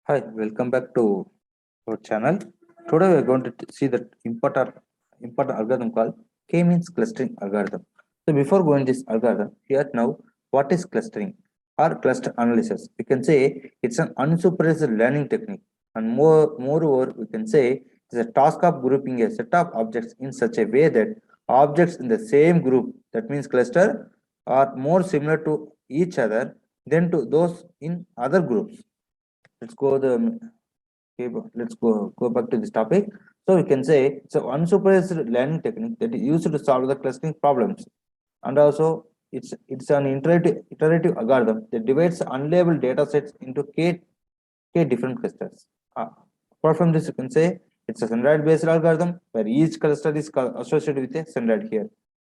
Hi, welcome back to our channel. Today we are going to see the important algorithm called K-means clustering algorithm. So before going this algorithm, here now what is clustering or cluster analysis? We can say it's an unsupervised learning technique, and moreover we can say it's a task of grouping a set of objects in such a way that objects in the same group, that means cluster, are more similar to each other than to those in other groups. Okay, let's go back to this topic. So we can say it's an unsupervised learning technique that is used to solve the clustering problems, and also it's an iterative algorithm that divides unlabeled data sets into k different clusters. Apart from this, you can say it's a centroid-based algorithm where each cluster is associated with a centroid here.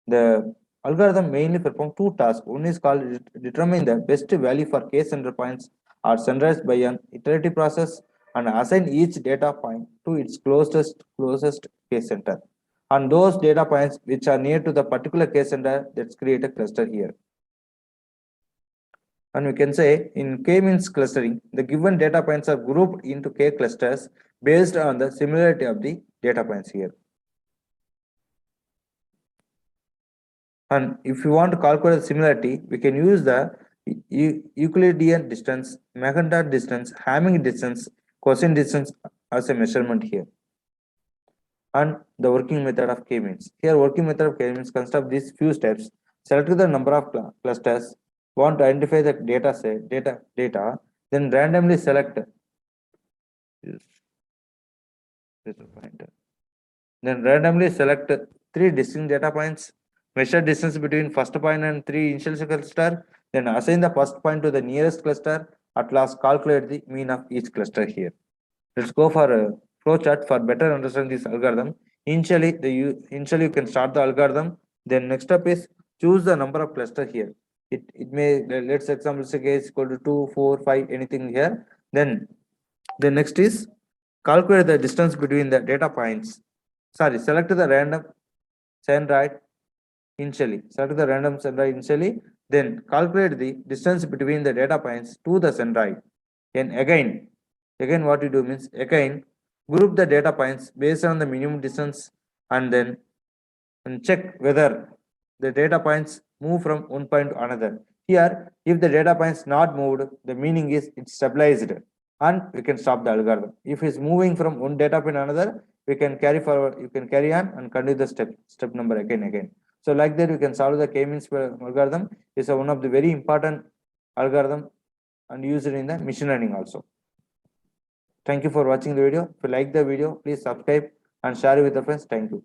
The algorithm mainly performs two tasks. One is called determine the best value for k center points are centralized by an iterative process and assign each data point to its closest k center. And those data points which are near to the particular k center, let's create a cluster here. And we can say in k-means clustering, the given data points are grouped into k clusters based on the similarity of the data points here. And if you want to calculate similarity, we can use the Euclidean distance, Manhattan distance, Hamming distance, cosine distance as a measurement here. And the working method of k-means. Here, working method of k-means consists of these few steps. Select the number of clusters, want to identify the data, then randomly select three distinct data points, measure distance between first point and three initial cluster, then assign the first point to the nearest cluster, at last calculate the mean of each cluster here. Let's go for a flowchart for better understand this algorithm. Initially you can start the algorithm. Then next step is choose the number of cluster here. It may, let's example say is equal to 2, 4, 5, anything here. Then the next is calculate the distance between the data points. Sorry, select the random centroid initially. Select the random centroid initially. Then calculate the distance between the data points to the centroid. Then again what you do means again group the data points based on the minimum distance and then check whether the data points move from one point to another. Here, if the data points not moved, the meaning is it's stabilized and we can stop the algorithm. If it's moving from one data point to another, we can carry forward, you can carry on and continue the step number again. So like that, we can solve the k-means algorithm. It's one of the very important algorithm and used in the machine learning also. Thank you for watching the video. If you like the video, please subscribe and share it with your friends. Thank you.